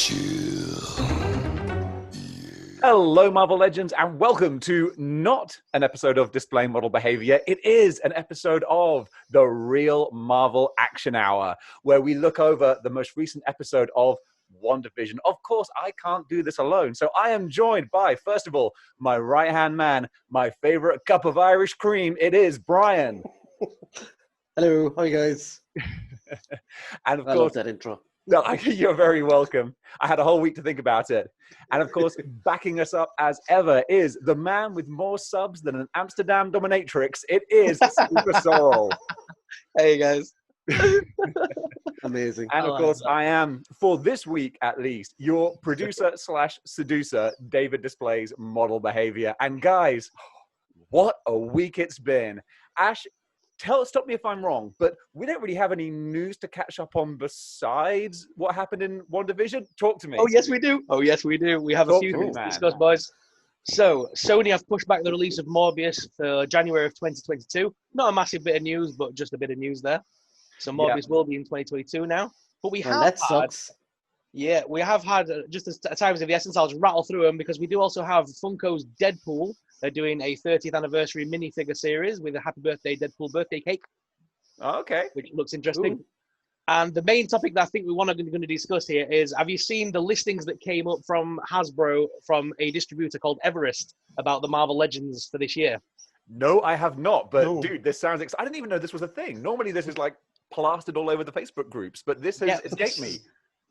chill. Hello, Marvel Legends, and welcome to not an episode of Display Model Behavior. It is an episode of the Real Marvel Action Hour, where we look over the most recent episode of Wandavision. Of course, I can't do this alone, so I am joined by, first of all, my right-hand man, my favorite cup of Irish cream. It is Brian. Hello, how are you guys? And of I course, love that intro. no, you're very welcome. I had a whole week to think about it. And of course, backing us up as ever is the man with more subs than an Amsterdam dominatrix. It is Supersorrell. Hey guys. Amazing. And of course, I am, for this week at least, your producer slash seducer, David Displays Model Behavior. And guys, what a week it's been. Ash, stop me if I'm wrong, but we don't really have any news to catch up on besides what happened in WandaVision. Talk to me. Oh, yes, we do. We have a few things to discuss, boys. So, Sony have pushed back the release of Morbius for January of 2022. Not a massive bit of news, but just a bit of news there. So, Morbius will be in 2022 now. But we have sucks. Yeah, we have had, just as times of the essence, I'll just rattle through them because we do also have Funko's Deadpool. They're doing a 30th anniversary minifigure series with a Happy Birthday Deadpool birthday cake. Okay. Which looks interesting. Ooh. And the main topic that I think we're going to discuss here is, have you seen the listings that came up from Hasbro from a distributor called Everest about the Marvel Legends for this year? No, I have not. But dude, this sounds exciting. I didn't even know this was a thing. Normally this is like plastered all over the Facebook groups, but this has escaped me.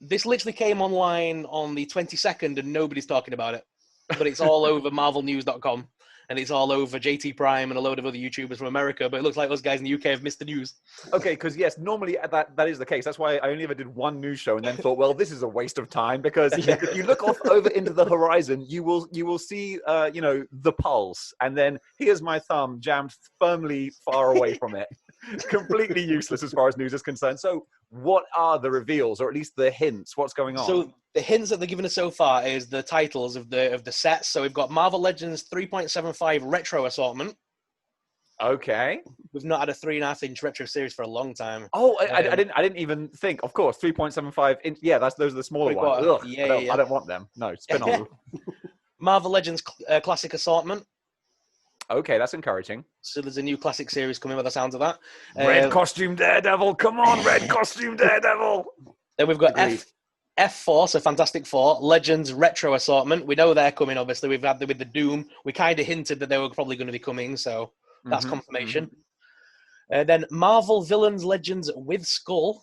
This literally came online on the 22nd and nobody's talking about it. But it's all over marvelnews.com. And it's all over JT Prime and a load of other YouTubers from America. But it looks like those guys in the UK have missed the news. Okay, because yes, normally that is the case. That's why I only ever did one news show and then thought, well, this is a waste of time. Because if you look off over into the horizon, you will see, the pulse. And then here's my thumb jammed firmly far away from it. Completely useless as far as news is concerned. So what are the reveals, or at least the hints? What's going on? So the hints that they've given us so far is the titles of the sets. So we've got Marvel Legends 3.75 Retro Assortment. Okay. We've not had a 3.5-inch retro series for a long time. Oh, I didn't even think. Of course, 3.75 inch. Yeah, those are the smaller ones. Ugh, I don't want them. No, spin on. Marvel Legends Classic Assortment. Okay, that's encouraging. So there's a new classic series coming by the sounds of that. Red costume Daredevil. Come on, red costume Daredevil. Then we've got F4, so Fantastic Four, Legends Retro Assortment. We know they're coming, obviously. We've had with the Doom. We kind of hinted that they were probably going to be coming, so that's confirmation. Then Marvel Villains Legends with Skull.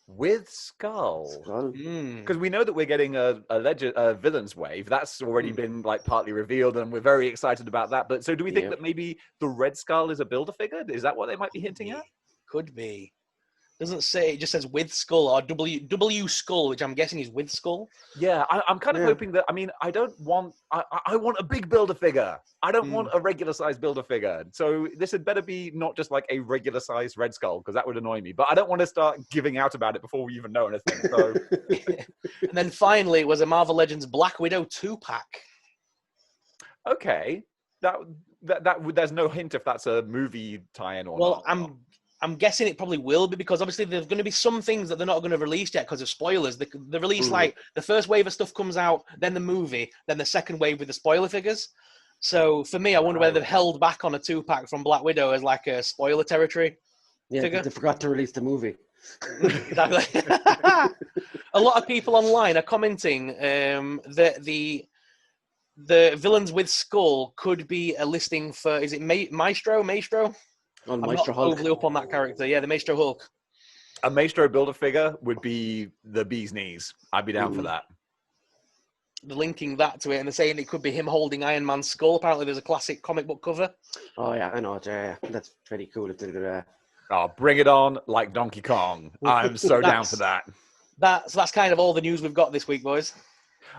With Skull? Because we know that we're getting a Villains wave. That's already been like partly revealed, and we're very excited about that. But so do we think that maybe the Red Skull is a Build-A-Figure? Is that what they might be hinting at? Could be. Doesn't say, it just says with Skull or W Skull, which I'm guessing is with Skull. Yeah, I'm kind of hoping that, I don't want, I want a big Build-A-Figure. I don't want a regular size Build-A-Figure. So this had better be not just like a regular size Red Skull, because that would annoy me. But I don't want to start giving out about it before we even know anything. So. And then finally was a Marvel Legends Black Widow 2-pack. Okay. That there's no hint if that's a movie tie-in or not. Well, I'm guessing it probably will be, because obviously there's going to be some things that they're not going to release yet because of spoilers. They release like the first wave of stuff comes out, then the movie, then the second wave with the spoiler figures. So for me, I wonder whether they've held back on a 2-pack from Black Widow as like a spoiler territory. Yeah, they forgot to release the movie. Exactly. A lot of people online are commenting that the Villains with Skull could be a listing for, is it Maestro? On I'm Maestro not Hulk. overly up on that character. Yeah, the Maestro Hulk. A Maestro Build-A-Figure would be the bee's knees. I'd be down for that. They're linking that to it, and they're saying it could be him holding Iron Man's skull. Apparently, there's a classic comic book cover. Oh, yeah, I know. Yeah, that's pretty cool if they do that. Oh, bring it on like Donkey Kong. I'm so down for that. That's kind of all the news we've got this week, boys.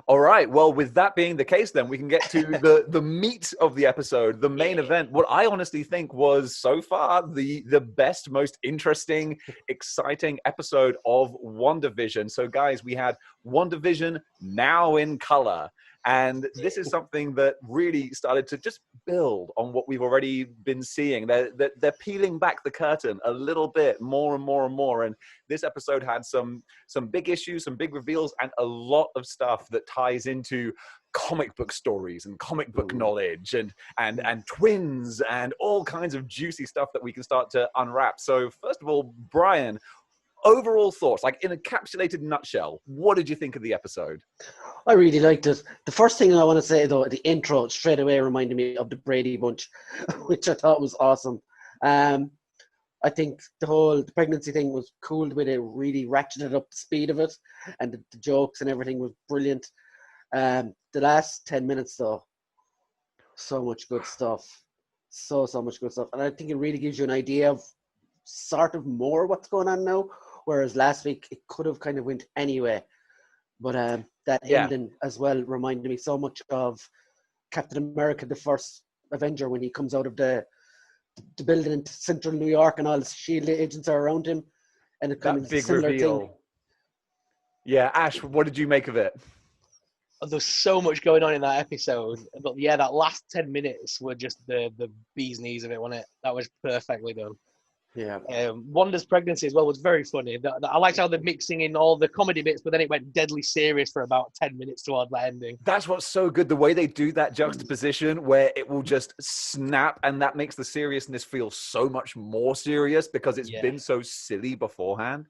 All right. Well, with that being the case, then we can get to the meat of the episode, the main event. What I honestly think was so far the best, most interesting, exciting episode of WandaVision. So, guys, we had WandaVision now in color. And this is something that really started to just build on what we've already been seeing. They're peeling back the curtain a little bit more and more and more. And this episode had some big issues, some big reveals, and a lot of stuff that ties into comic book stories and comic book knowledge and twins and all kinds of juicy stuff that we can start to unwrap. So first of all, Brian, overall thoughts, like in a encapsulated nutshell, what did you think of the episode? I really liked it. The first thing I want to say, though, the intro straight away reminded me of the Brady Bunch, which I thought was awesome. I think the pregnancy thing was cool, the way they really ratcheted up the speed of it, and the jokes and everything was brilliant. The last 10 minutes, though, so much good stuff. So much good stuff. And I think it really gives you an idea of sort of more what's going on now, whereas last week it could have kind of went anyway. But that ending as well reminded me so much of Captain America, the first Avenger, when he comes out of the building in central New York and all the SHIELD agents are around him. And it kind of big similar reveal. thing. Yeah, Ash, what did you make of it? There's so much going on in that episode. But yeah, that last 10 minutes were just the bee's knees of it, wasn't it? That was perfectly done. Yeah. Wanda's pregnancy as well was very funny. I liked how they're mixing in all the comedy bits, but then it went deadly serious for about 10 minutes towards that ending. That's what's so good, the way they do that juxtaposition where it will just snap, and that makes the seriousness feel so much more serious because it's been so silly beforehand.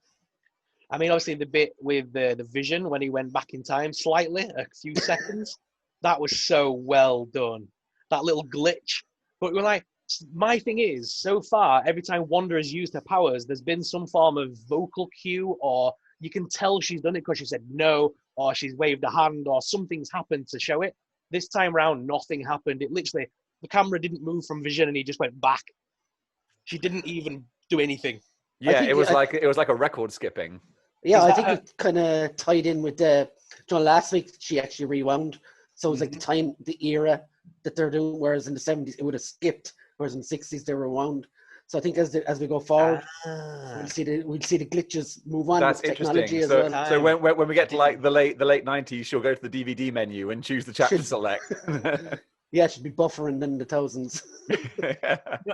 I mean, obviously the bit with the Vision when he went back in time slightly, a few seconds, that was so well done. That little glitch. But we're like, my thing is, so far, every time Wanda has used her powers, there's been some form of vocal cue, or you can tell she's done it because she said no, or she's waved a hand, or something's happened to show it. This time round, nothing happened. It literally, the camera didn't move from Vision and he just went back. She didn't even do anything. Yeah, it was like a record skipping. Yeah, I think it kind of tied in with last week she actually rewound. So it was like the era that they're doing, whereas in the 70s it would have skipped, whereas in the 60s they rewound. So I think as we go forward, we'll see the glitches move on. That's with technology interesting. as So well. when we get to like the late 90s, she'll go to the DVD menu and choose the chapter select. Yeah, it should be buffering in the thousands.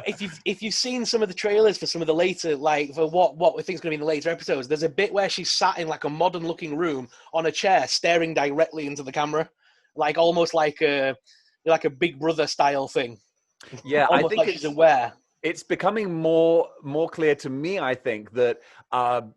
If you've seen some of the trailers for some of the later, like for what we think is going to be in the later episodes, there's a bit where she's sat in like a modern looking room on a chair, staring directly into the camera, like almost like a Big Brother style thing. Yeah, almost I think like she's aware. It's becoming more clear to me, I think, that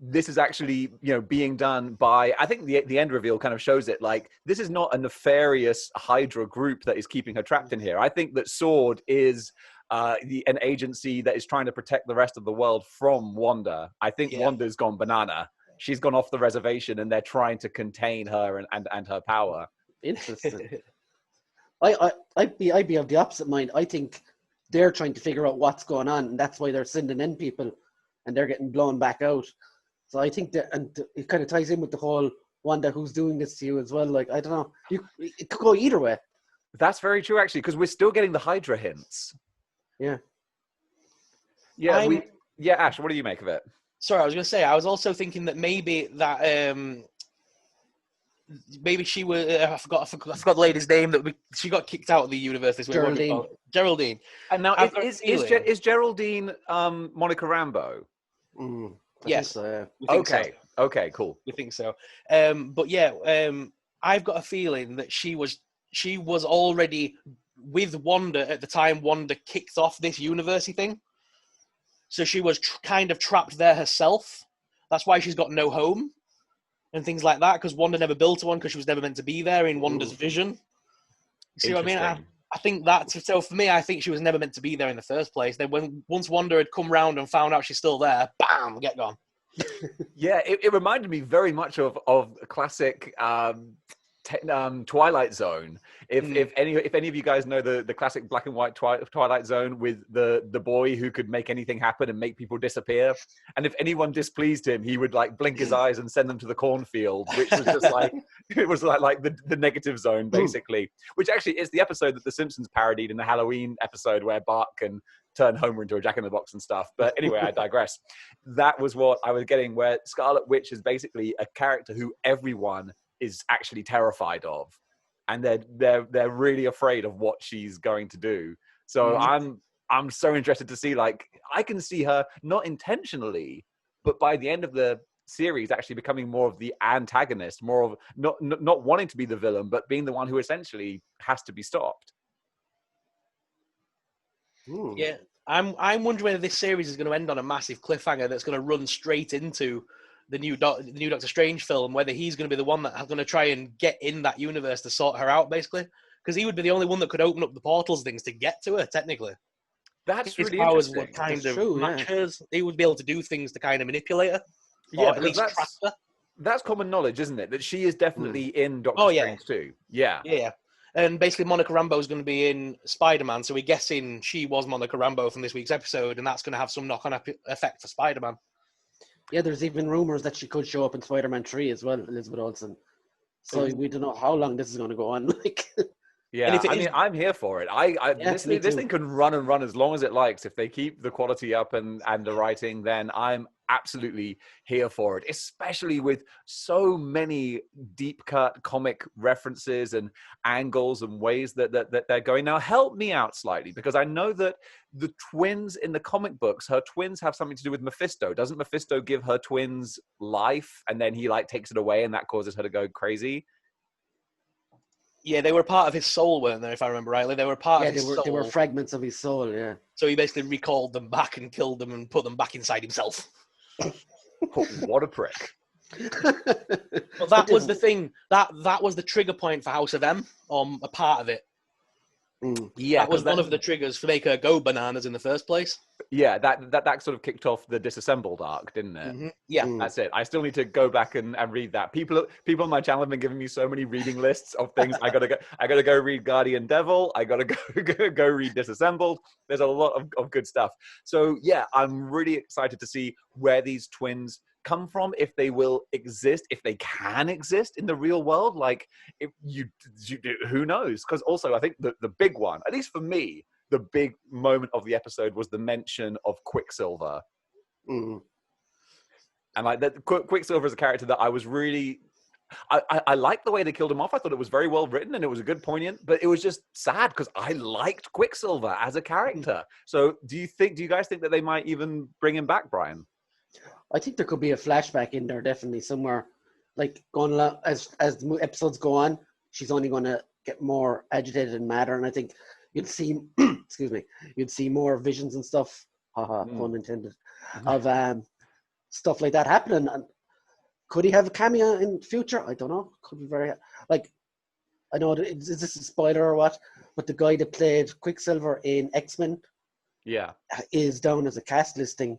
this is actually, being done by, I think the end reveal kind of shows it, like, this is not a nefarious Hydra group that is keeping her trapped in here. I think that SWORD is an agency that is trying to protect the rest of the world from Wanda. I think Wanda's gone banana. She's gone off the reservation and they're trying to contain her and her power. Interesting. I'd be of the opposite mind. I think they're trying to figure out what's going on, and that's why they're sending in people, and they're getting blown back out. So I think that, and it kind of ties in with the whole Wanda, who's doing this to you as well. Like, I don't know, it could go either way. That's very true, actually, because we're still getting the Hydra hints. Yeah. Yeah. Ash, what do you make of it? Sorry, I was going to say, I was also thinking that maybe she was. I forgot the lady's name. She got kicked out of the universe this week. Geraldine. And now is Geraldine Monica Rambeau? Yes. So, yeah. Okay. Cool. We think so. But yeah, I've got a feeling that she was already with Wanda at the time Wanda kicked off this university thing. So she was kind of trapped there herself. That's why she's got no home. And things like that, because Wanda never built one because she was never meant to be there in Wanda's vision. You see what I mean? I think so for me, I think she was never meant to be there in the first place. Then once Wanda had come round and found out she's still there, bam, get gone. Yeah, it reminded me very much of a classic Twilight Zone. If any of you guys know the classic black and white Twilight Zone with the boy who could make anything happen and make people disappear, and if anyone displeased him, he would like blink his eyes and send them to the cornfield, which was just like it was like the negative zone basically. Which actually is the episode that The Simpsons parodied in the Halloween episode where Bart can turn Homer into a Jack-in-the-Box and stuff. But anyway, I digress. That was what I was getting, where Scarlet Witch is basically a character who everyone is actually terrified of. and they're really afraid of what she's going to do. So I'm so interested to see, like, I can see her not intentionally, but by the end of the series actually becoming more of the antagonist, more of not wanting to be the villain, but being the one who essentially has to be stopped. Yeah, I'm wondering whether this series is going to end on a massive cliffhanger that's going to run straight into the new Doctor Strange film, whether he's going to be the one that's going to try and get in that universe to sort her out, basically, because he would be the only one that could open up the portals things to get to her, technically. That's His really powers interesting. would kind That's of true, match hers. He would be able to do things to kind of manipulate her, Yeah, or at because least trap her. that's common knowledge, isn't it? That she is definitely in Doctor Oh, yeah. Strange too. Yeah. Yeah. And basically, Monica Rambeau is going to be in Spider-Man, so we're guessing she was Monica Rambeau from this week's episode, and that's going to have some knock-on effect for Spider-Man. Yeah, there's even rumors that she could show up in Spider-Man 3 as well, Elizabeth Olsen. So we don't know how long this is going to go on. Like, Yeah, I mean, I'm here for it. This thing can run and run as long as it likes. If they keep the quality up and the writing, then I'm absolutely here for it, especially with so many deep cut comic references and angles and ways that they're going. Now, help me out slightly, because I know that the twins in the comic books, her twins have something to do with Mephisto. Doesn't Mephisto give her twins life, and then he like takes it away, and that causes her to go crazy? Yeah, they were part of his soul, weren't they, if I remember rightly? They were part of his soul. They were fragments of his soul, yeah. So he basically recalled them back and killed them and put them back inside himself. What a prick. But that was the thing. That was the trigger point for House of M, a part of it. Yeah, that was one of the triggers to make her go bananas in the first place. Yeah, that sort of kicked off the disassembled arc, didn't it? Mm-hmm. Yeah, that's it. I still need to go back and read that. People on my channel have been giving me so many reading lists of things. I gotta go read Guardian Devil. I gotta go read Disassembled. There's a lot of good stuff. So yeah, I'm really excited to see where these twins come from, if they will exist, if they can exist in the real world. Like, if you who knows? Because also, I think the big one, at least for me, the big moment of the episode was the mention of Quicksilver. And like that, Quicksilver is a character that I was really, I liked the way they killed him off. I thought it was very well written and it was a good poignant, but it was just sad because I liked Quicksilver as a character. So do you guys think that they might even bring him back, Brian? I think there could be a flashback in there, definitely somewhere. Like, going along as the episodes go on, she's only going to get more agitated and madder, and I think you'd see, excuse me, you'd see more visions and stuff. Pun intended. Of stuff like that happening. And could he have a cameo in future? I don't know. Could be very like. I know is this a spoiler or what? But the guy that played Quicksilver in X-Men, is down as a cast listing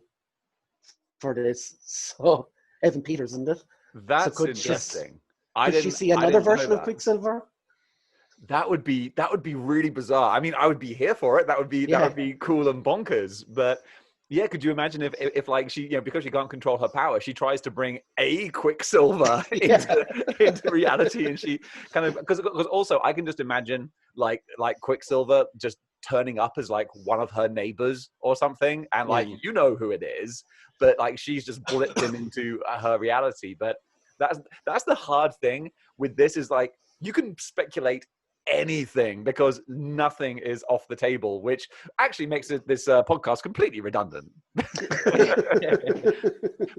for this. So Evan Peters, isn't it? That's interesting. Could she see another version of Quicksilver? That would be really bizarre. I mean, I would be here for it. That would be cool and bonkers. But yeah, could you imagine if like she, because she can't control her power, she tries to bring a Quicksilver into reality, and she kind of because also I can just imagine like Quicksilver just turning up as like one of her neighbors or something, and like who it is, but like she's just blipped him into her reality. But that's the hard thing with this, is like you can speculate anything because nothing is off the table, which actually makes this podcast completely redundant.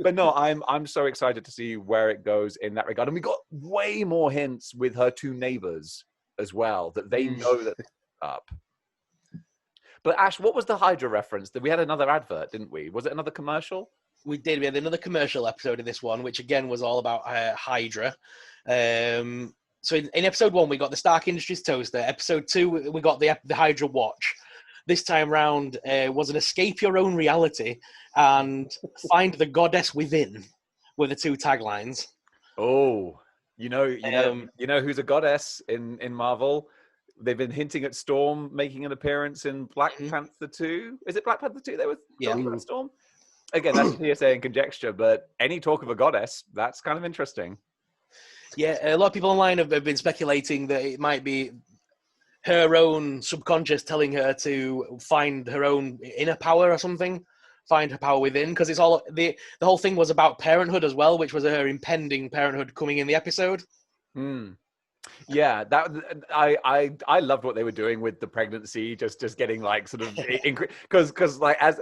But no, I'm so excited to see where it goes in that regard, and we got way more hints with her two neighbors as well, that they know that up. But Ash, what was the Hydra reference? We had another advert, didn't we? Was it another commercial? We did. We had another commercial episode of this one, which again was all about Hydra. So in episode 1, we got the Stark Industries toaster. Episode 2, we got the Hydra watch. This time round was an escape your own reality and find the goddess within, were the two taglines. Oh, you know who's a goddess in Marvel? They've been hinting at Storm making an appearance in Black Panther 2. Is it Black Panther 2 they were talking about Storm? Again, that's hearsay and conjecture, but any talk of a goddess, that's kind of interesting. Yeah, a lot of people online have been speculating that it might be her own subconscious telling her to find her own inner power or something, find her power within, because it's all the whole thing was about parenthood as well, which was her impending parenthood coming in the episode. Yeah, that I loved what they were doing with the pregnancy, just getting like sort of because like as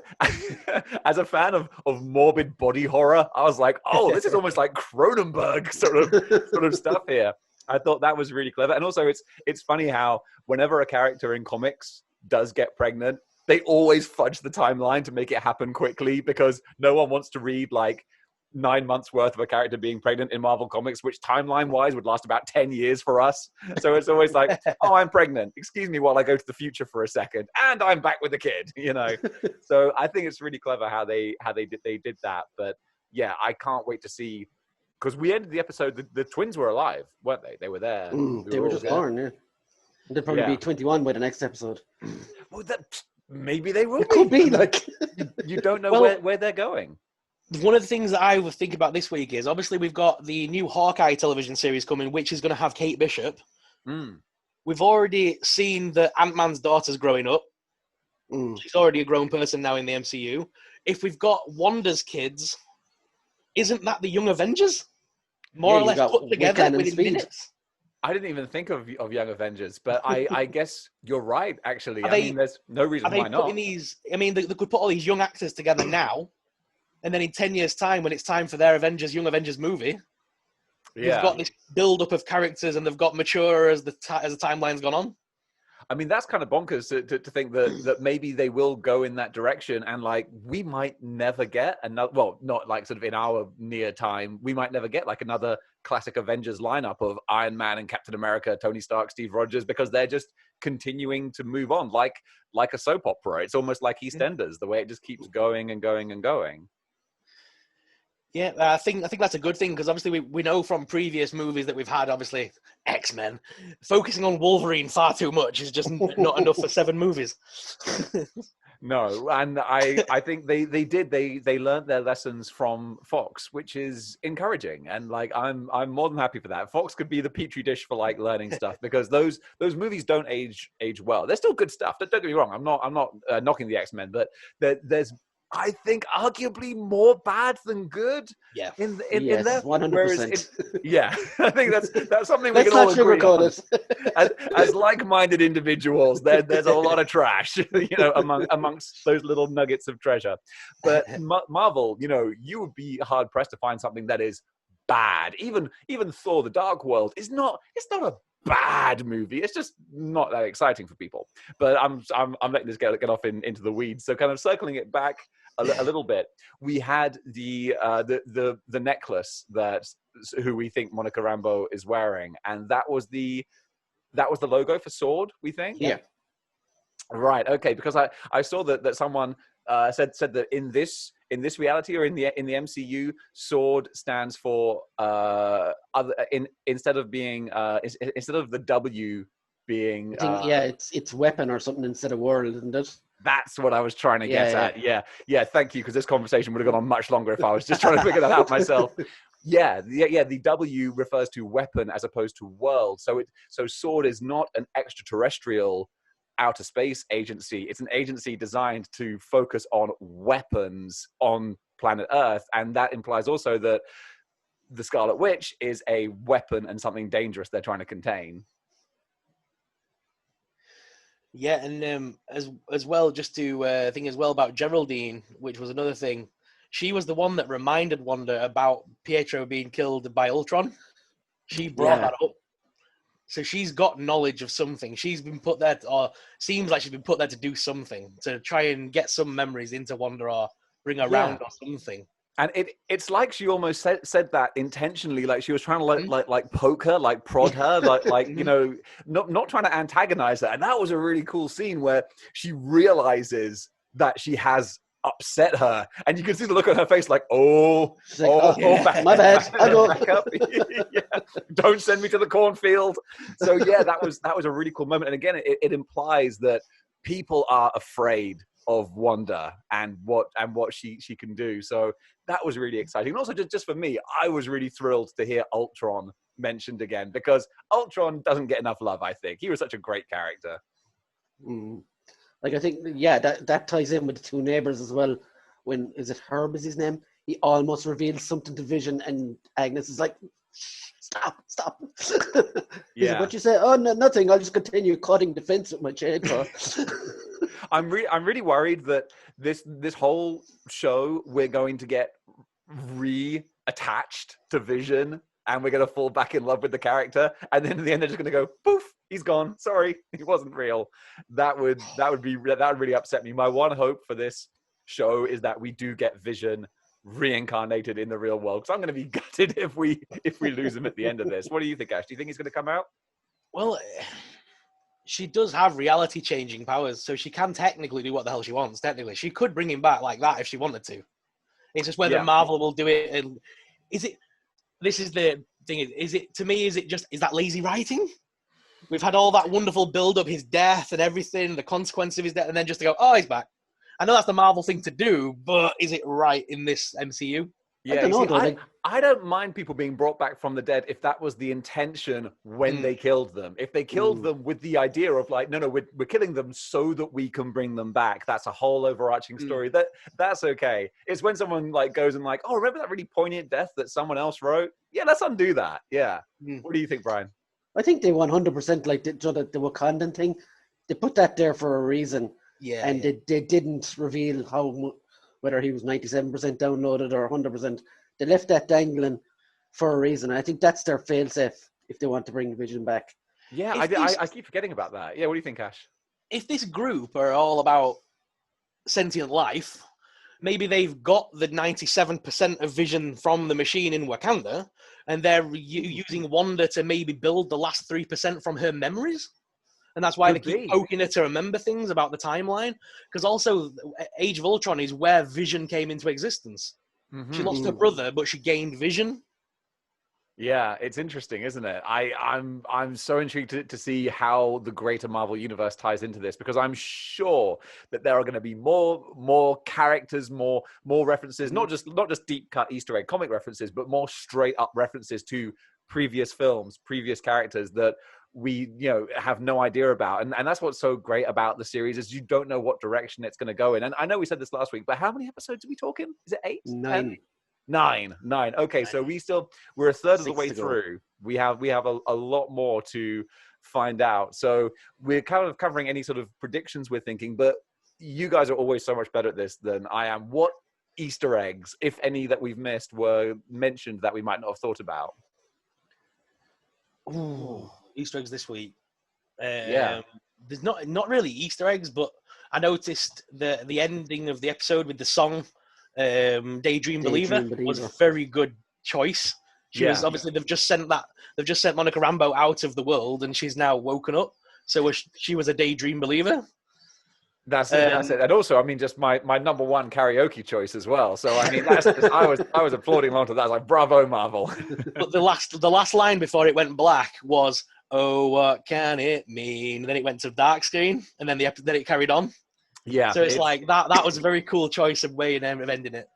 as a fan of morbid body horror, I was like, oh, this is almost like Cronenberg sort of stuff here. I thought that was really clever, and also it's funny how whenever a character in comics does get pregnant, they always fudge the timeline to make it happen quickly because no one wants to read like 9 months worth of a character being pregnant in Marvel Comics, which timeline wise would last about 10 years for us. So it's always like, oh, I'm pregnant. Excuse me while I go to the future for a second, and I'm back with the kid. So I think it's really clever how they did that. But yeah, I can't wait to see, because we ended the episode. The twins were alive, weren't they? They were there. They were just born. Yeah, they'll probably be 21 by the next episode. Well, maybe they will. It could be like you don't know where they're going. One of the things that I was thinking about this week is obviously we've got the new Hawkeye television series coming, which is going to have Kate Bishop. We've already seen that Ant-Man's daughter's growing up. She's already a grown person now in the MCU. If we've got Wanda's kids, isn't that the Young Avengers? More or less put together within minutes. I didn't even think of Young Avengers, but I guess you're right, actually. I mean, there's no reason why not. They could put all these young actors together now, and then in 10 years' time, when it's time for their Young Avengers movie, you've got this build-up of characters, and they've got mature as the timeline's gone on. I mean, that's kind of bonkers to think that maybe they will go in that direction, and like we might never get another. Well, not like sort of in our near time, we might never get like another classic Avengers lineup of Iron Man and Captain America, Tony Stark, Steve Rogers, because they're just continuing to move on like a soap opera. It's almost like EastEnders, the way it just keeps going and going and going. Yeah, I think that's a good thing, because obviously we know from previous movies that we've had, obviously X-Men, focusing on Wolverine far too much is just not enough for 7 movies. No, and I think they learned their lessons from Fox, which is encouraging, and like I'm more than happy for that. Fox could be the petri dish for like learning stuff, because those movies don't age well. They're still good stuff. Don't get me wrong. I'm not knocking the X-Men, but there's, I think, arguably more bad than good. Yeah. In yes, there. 100%. Yeah, I think that's something we can all agree on. As like-minded individuals, there's a lot of trash, amongst those little nuggets of treasure. But Marvel, you would be hard pressed to find something that is bad. Even Thor: The Dark World is not. It's not a bad movie. It's just not that exciting for people. But I'm letting this get off into the weeds. So kind of circling it back a little bit, we had the necklace that who we think Monica Rambeau is wearing, and that was the logo for S.W.O.R.D., we think. Yeah. Right. Okay. Because I saw that someone said that in this reality, or in the MCU, S.W.O.R.D. stands for instead of the W being it's weapon or something instead of world, isn't it? That's what I was trying to get at. Yeah. Thank you, because this conversation would have gone on much longer if I was just trying to figure that out myself. Yeah. The W refers to weapon as opposed to world. So S.W.O.R.D. is not an extraterrestrial outer space agency. It's an agency designed to focus on weapons on planet Earth, and that implies also that the Scarlet Witch is a weapon and something dangerous they're trying to contain. Yeah, and as well, just to think as well about Geraldine, which was another thing. She was the one that reminded Wanda about Pietro being killed by Ultron. She brought that up. So she's got knowledge of something. She's been put there, or seems like she's been put there to do something, to try and get some memories into Wanda, or bring her around, or something. And it's like she almost said that intentionally, like she was trying to like poke her, like prod her, like not trying to antagonize her. And that was a really cool scene where she realizes that she has upset her, and you can see the look on her face, like, my bad, I go back up. Don't send me to the cornfield. So yeah, that was a really cool moment. And again, it implies that people are afraid of Wanda and what she can do. So that was really exciting. And also just for me, I was really thrilled to hear Ultron mentioned again, because Ultron doesn't get enough love. I think he was such a great character. Like, I think, that ties in with the two neighbors as well. When, is it Herb is his name? He almost reveals something to Vision, and Agnes is like, Stop. Yeah. Like, what you say? Oh, no, nothing. I'll just continue cutting the fence with my chainsaw. I'm really worried that this whole show we're going to get reattached to Vision, and we're going to fall back in love with the character, and then in the end they're just going to go poof, he's gone. Sorry, he wasn't real. That would really upset me. My one hope for this show is that we do get Vision reincarnated in the real world, because I'm going to be gutted if we lose him at the end of this. What do you think, Ash? Do you think he's going to come out? Well, she does have reality-changing powers, so she can technically do what the hell she wants. Technically, she could bring him back like that if she wanted to. It's just whether Marvel will do it. And is it? This is the thing. Is it to me? Is that lazy writing? We've had all that wonderful build-up, his death and everything, the consequence of his death, and then just to go, oh, he's back. I know that's the Marvel thing to do, but is it right in this MCU? Yeah, I don't know. I don't mind people being brought back from the dead if that was the intention when they killed them. If they killed them with the idea of like, no, we're killing them so that we can bring them back. That's a whole overarching story. That's okay. It's when someone like goes and like, oh, remember that really poignant death that someone else wrote? Yeah, let's undo that. Yeah. What do you think, Brian? I think they 100% like the Wakandan thing. They put that there for a reason. Yeah. And they didn't reveal whether he was 97% downloaded or 100%. They left that dangling for a reason. I think that's their fail-safe if they want to bring Vision back. Yeah, I keep forgetting about that. Yeah, what do you think, Ash? If this group are all about sentient life, maybe they've got the 97% of Vision from the machine in Wakanda, and they're using Wanda to maybe build the last 3% from her memories. And that's why they keep poking her to remember things about the timeline. Because also, Age of Ultron is where Vision came into existence. Mm-hmm. She lost her brother, but she gained Vision. Yeah, it's interesting, isn't it? I'm so intrigued to see how the greater Marvel universe ties into this, because I'm sure that there are going to be more characters, more references, not just deep cut Easter egg comic references, but more straight up references to previous films, previous characters that we have no idea about, and that's what's so great about the series is you don't know what direction it's going to go in. And I know we said this last week, but how many episodes are we talking? Is it 8? 9? 9. Okay, so we're a third of the way through. We have a lot more to find out. So we're kind of covering any sort of predictions we're thinking, but you guys are always so much better at this than I am. What Easter eggs, if any, that we've missed were mentioned that we might not have thought about? Ooh, Easter eggs this week. There's not really Easter eggs, but I noticed the ending of the episode with the song Daydream Believer was a very good choice. She was obviously they've just sent Monica Rambeau out of the world, and she's now woken up. So she was a daydream believer. That's it. And also, I mean, just my number one karaoke choice as well. So I mean, I was applauding along to that. I was like, bravo, Marvel. But the last line before it went black was, "Oh, what can it mean?" Then it went to dark screen, and then it carried on. Yeah. So it's like that was a very cool choice of way of ending it.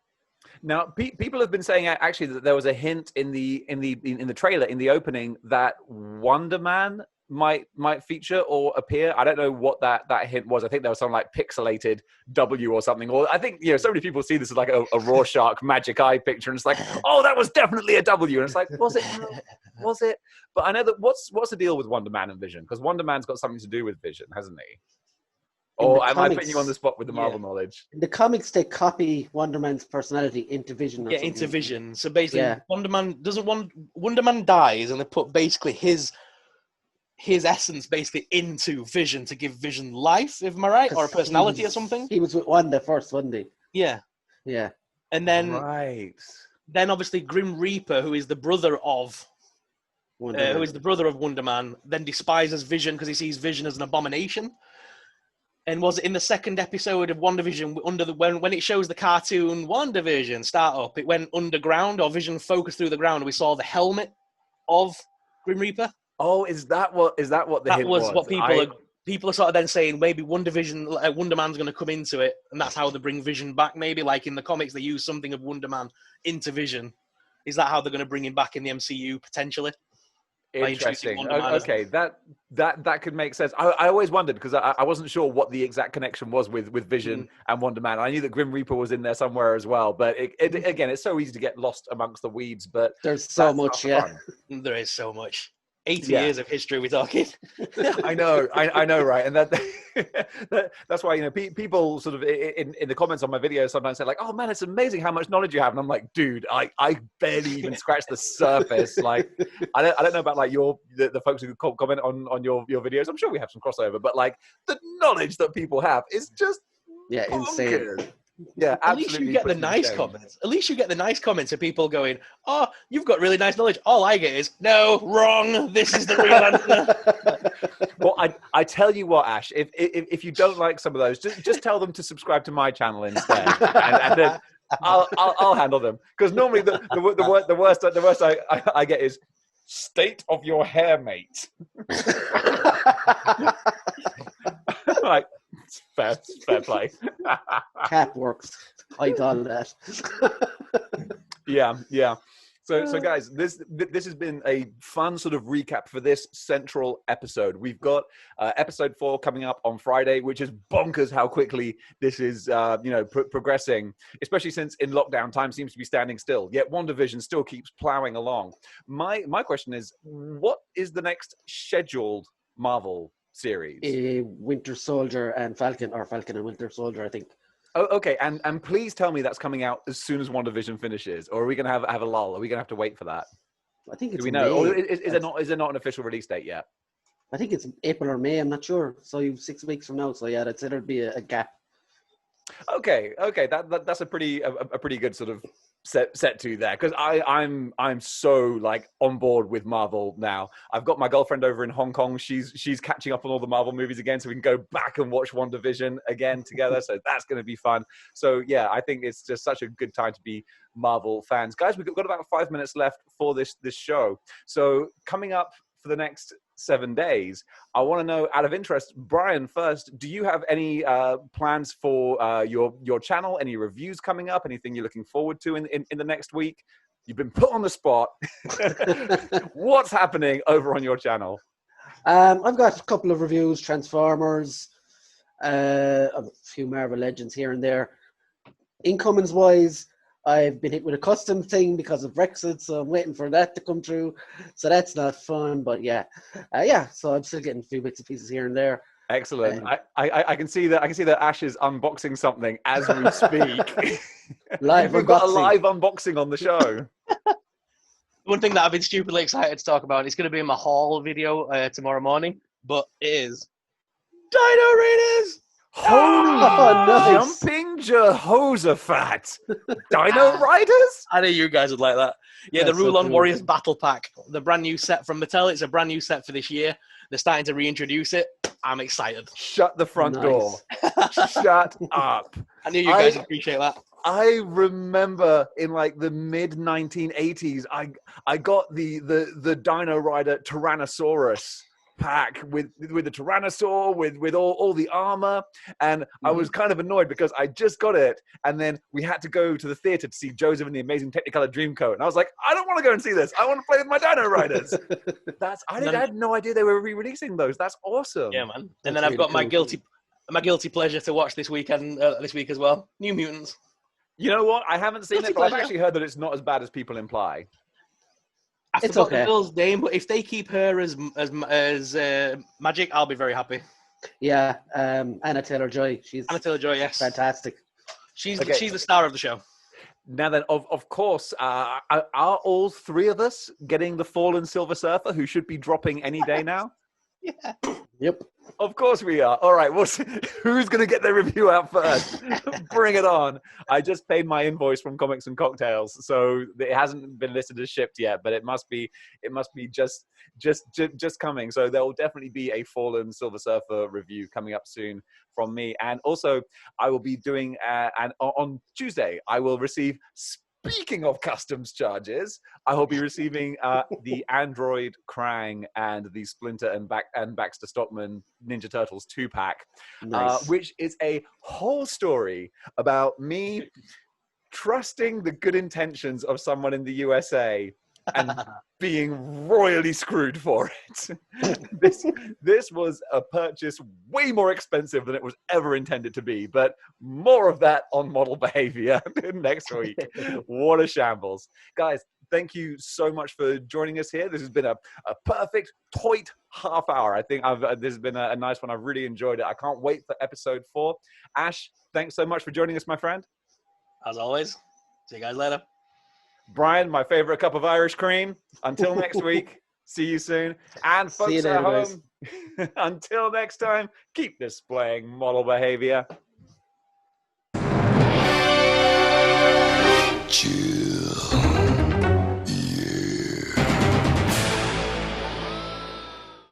Now, people have been saying actually that there was a hint in the trailer, in the opening, that Wonder Man might feature or appear. I don't know what that hint was. I think there was some like pixelated W or something. Or I think so many people see this as like a Rorschach magic eye picture, and it's like, oh, that was definitely a W. And it's like, was it? Was it? But I know that what's the deal with Wonder Man and Vision? Because Wonder Man's got something to do with Vision, hasn't he? Or am I putting you on the spot with the Marvel knowledge? In the comics, they copy Wonder Man's personality into Vision. Yeah, into Vision. So basically, Wonder Man dies, and they put basically his essence basically into Vision to give Vision life, if I'm right, or a personality or something. He was with Wanda first, wasn't he? Yeah. Yeah. And then then obviously Grim Reaper, who is the brother of Wonder Man, then despises Vision because he sees Vision as an abomination. And was it in the second episode of WandaVision, when it shows the cartoon WandaVision start up, it went underground, or Vision focused through the ground, and we saw the helmet of Grim Reaper? Oh, is that what the hint was? That was what people are sort of then saying. Maybe Wonder Man's going to come into it, and that's how they bring Vision back. Maybe like in the comics, they use something of Wonder Man into Vision. Is that how they're going to bring him back in the MCU potentially? by introducing Interesting. Wonder Man as- Okay, that could make sense. I always wondered because I wasn't sure what the exact connection was with Vision and Wonder Man. I knew that Grim Reaper was in there somewhere as well, but again, it's so easy to get lost amongst the weeds. But There's so much, yeah. fun. There is so much. 80 years of history we're talking. I know, right? And that's why, you know, people sort of in the comments on my videos sometimes say like, "Oh man, it's amazing how much knowledge you have," and I'm like, "Dude, I barely even scratched the surface." Like, I don't know about like the folks who comment on your videos. I'm sure we have some crossover, but like the knowledge that people have is just insane. Yeah, at least you get the nice comments. At least you get the nice comments of people going, "Oh, you've got really nice knowledge." All I get is, "No, wrong. This is the real answer." Well, I tell you what, Ash, if you don't like some of those, just tell them to subscribe to my channel instead, and then I'll handle them. Because normally the worst I get is state of your hair, mate. Like, fair play. Cap works. I done that. Yeah. So guys, this has been a fun sort of recap for this central episode. We've got episode 4 coming up on Friday, which is bonkers how quickly this is progressing, especially since in lockdown time seems to be standing still. Yet Wandavision still keeps plowing along. My question is, what is the next scheduled Marvel series? Winter Soldier and Falcon, or Falcon and Winter Soldier, I think. Oh, okay. And please tell me that's coming out as soon as WandaVision finishes, or are we going to have a lull? Are we going to have to wait for that? I think it's Do we know? May. Or is there not an official release date yet? I think it's April or May. I'm not sure. So you've 6 weeks from now. So yeah, I'd say there'd be a gap. Okay. That's a pretty good sort of set to there, because I'm so like on board with Marvel now. I've got my girlfriend over in Hong Kong. She's catching up on all the Marvel movies again, so we can go back and watch WandaVision again together. So that's going to be fun. So yeah, I think it's just such a good time to be Marvel fans, guys. We've got about 5 minutes left for this show. So coming up for the next 7 days, I want to know, out of interest, Brian, first, do you have any plans for your channel? Any reviews coming up? Anything you're looking forward to in the next week? You've been put on the spot. What's happening over on your channel? I've got a couple of reviews, Transformers, a few Marvel Legends here and there. Incomings wise, I've been hit with a custom thing because of Brexit, so I'm waiting for that to come through. So that's not fun, but yeah. So I'm still getting a few bits and pieces here and there. Excellent. I can see that Ash is unboxing something as we speak. We've got a live unboxing on the show. One thing that I've been stupidly excited to talk about, it's going to be in my haul video tomorrow morning, but it is Dino Raiders! Holy nice. Jumping Jehoshaphat! Dino Riders? I knew you guys would like that. Yeah, That's the Rulon so cool. Warriors Battle Pack, the brand new set from Mattel. It's a brand new set for this year. They're starting to reintroduce it. I'm excited. Shut the front door. Shut up. I knew you guys would appreciate that. I remember in like the mid 1980s, I got the Dino Rider Tyrannosaurus pack with the Tyrannosaur, with all the armor, and I was kind of annoyed because I just got it, and then we had to go to the theater to see Joseph and the Amazing Technicolor Dreamcoat, and I was like, I don't want to go and see this. I want to play with my Dino Riders. I had no idea they were re-releasing those. That's awesome. Yeah, man. That's And then I've got really cool. my guilty pleasure to watch this weekend, this week as well. New Mutants. You know what? I haven't seen Guilty it, but I've pleasure. actually heard that it's not as bad as people imply. I It's forgot okay. the girl's name, but if they keep her as Magic, I'll be very happy. Yeah, Anna Taylor-Joy. She's Anna Taylor-Joy, yes. fantastic. She's Okay. the star of the show. Now then, of course, are all three of us getting the Fallen Silver Surfer, who should be dropping any day now? Yeah. Yep. Of course we are. All right, who's going to get their review out first? Bring it on. I just paid my invoice from Comics and Cocktails, so it hasn't been listed as shipped yet, but it must be just coming. So there will definitely be a Fallen Silver Surfer review coming up soon from me. And also, I will be doing, and on Tuesday, I will receive, speaking of customs charges, I will be receiving the Android Krang and the Splinter and Baxter Stockman Ninja Turtles 2-pack, Nice. which is a whole story about me trusting the good intentions of someone in the USA and being royally screwed for it. This was a purchase way more expensive than it was ever intended to be, but more of that on model behavior next week. What a shambles. Guys, thank you so much for joining us here. This has been a perfect, tight half hour. I think this has been a nice one. I've really enjoyed it. I can't wait for episode 4. Ash, thanks so much for joining us, my friend. As always, see you guys later. Brian, my favorite cup of Irish cream. Until next week, see you soon. And folks at home, until next time, keep displaying model behavior.